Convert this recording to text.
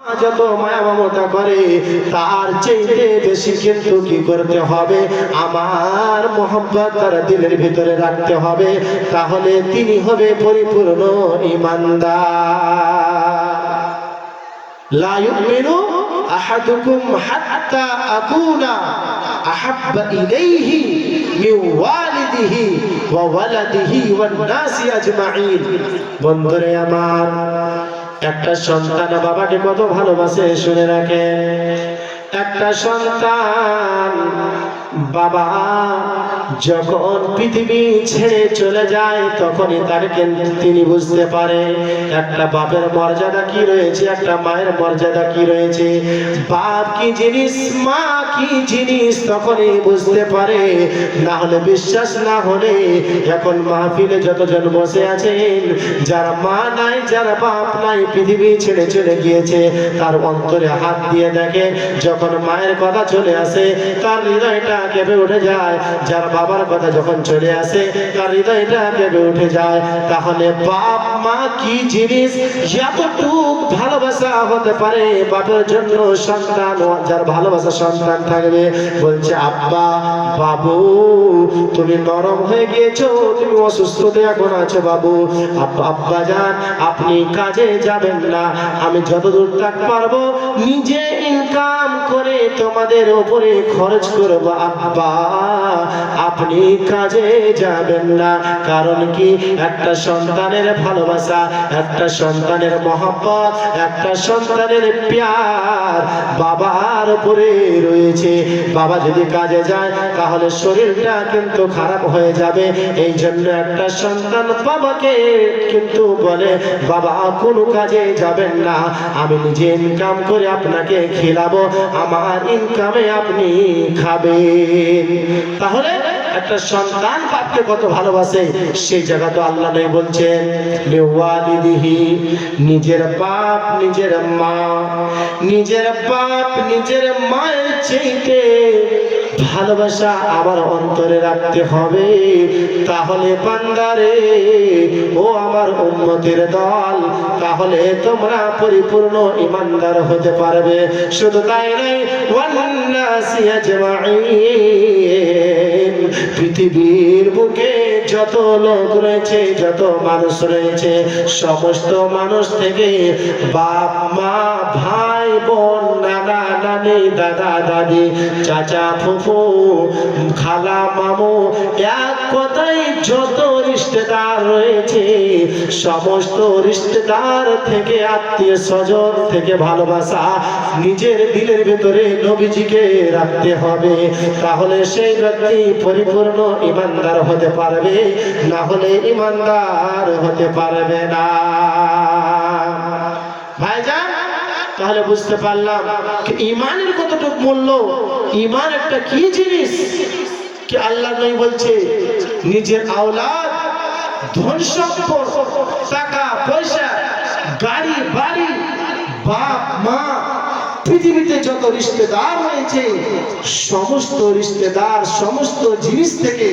যত মায়া মমতা করে তার চাইতে বেশি কিন্তু কি করতে হবে, আমার মোহাম্মত তার দিলের ভিতরে রাখতে হবে, তাহলে তিনি হবে পরিপূর্ণ ঈমানদার। লা ইউমিনু আহাদুকুম হাত্তা আকুনা আহাব্বা ইলাইহি মিন ওয়ালিদিহি ওয়া ওয়ালাদিহি ওয়ান নাসি আজমাইন। বন্ধুরে আমার, একটা সন্তান বাবাকে কত ভালোবাসে শুনে রাখেন। একটা সন্তান বাবা যখন পৃথিবী ছেড়ে চলে যায় তখনই তাকে তিনি বুঝতে পারে একটা বাপের মর্যাদা কি রয়েছে, একটা মায়ের মর্যাদা কি রয়েছে, বাপ কি জিনিস, মা কি জিনিস, তখনই বুঝতে পারে। না হলে বিশ্বাস না হলে এখন মাহফিলে যতজন বসে আছেন, যারা মা নাই, যারা বাপ নাই, পৃথিবী ছেড়ে চলে গিয়েছে, তার অন্তরে হাত দিয়ে দেখে, যখন মায়ের কথা চলে আসে তার হৃদয়টা কেঁপে উঠে যায়, যার বাবার কথা যখন চলে আসে তার হৃদয়টা কেঁপে উঠে যায়। তাহলে বাপ মা কি জিনিস, এতটুক ভালোবাসা হতে পারে বাপের জন্য সন্তান, যার ভালোবাসা সন্তান থাকবে, বলছে আব্বা বাবু তুমি নরম হয়ে গিয়েছো, তুমি অসুস্থতে এখন আছো বাবু, আব্বা জান আপনি কাজে যাবেন না, আমি যতদূর তাক পারবো নিজে ইনকাম করে তোমাদের উপরে খরচ করব, আব্বা আপনি কাজে যাবেন না। কারণ কি, একটা সন্তানের ভালোবাসা, একটা সন্তানের মহব্বত, একটা সন্তানের প্যার বাবার উপরে রয়েছে। বাবা যদি কাজে যায় তাহলে শরীরটা কিন্তু খারাপ হয়ে যাবে, এই জন্য একটা সন্তান বাবাকে কিন্তু বলে বাবা কোনো কাজে যাবেন না, আমি নিজে ইনকাম করে আপনাকে খেলাবো, আমার ইনকামে আপনি খাবেন। তাহলে একটা সন্তান বাপকে কত ভালোবাসে, সেই জায়গা তো আল্লাহ নেই বলছেন লিওয়ালিদিহি, নিজের বাপ নিজের মা, নিজের বাপ নিজের মায়ের চাইতে ভালোবাসা আবার অন্তরে রাখতে হবে। তাহলে বান্দারে, ও আমার উম্মতের দল, তাহলে তোমরা পরিপূর্ণ ঈমানদার হতে পারবে। শুধু তাই নয়, ওয়ান নাসি আজমাইন, পৃথিবীর বুকে যত লোক রয়েছে, যত মানুষ রয়েছে, সমস্ত মানুষ থেকে বাপ মা ভাই বোন নানা নানি দাদা দাদি চাচা ফুফু খালা মামু, এক কথায় যত রিশতেদার রয়েছে, সমস্ত রিশতেদার থেকে আত্মীয় স্বজন থেকে ভালোবাসা নিজের দিলের ভেতরে নবীজিকে রাখতে হবে। তাহলে সেই ব্যক্তি পরিপূর্ণ ঈমানদার হতে পারবে, না হলে ঈমানদার হতে পারবে না। ভাইজান, তাহলে বুঝতে পারলাম ঈমানের কতটুকু মূল্য, ঈমান একটা কি জিনিস, কি আল্লাহ নবী বলছে নিজের আওলাদ, ধন সম্পদ, টাকা পয়সা, গাড়ি বাড়ি, বাপ মা, পৃথিবীতে যত রিশতেদার রয়েছে, সমস্ত রিশতেদার সমস্ত জিনিস থেকে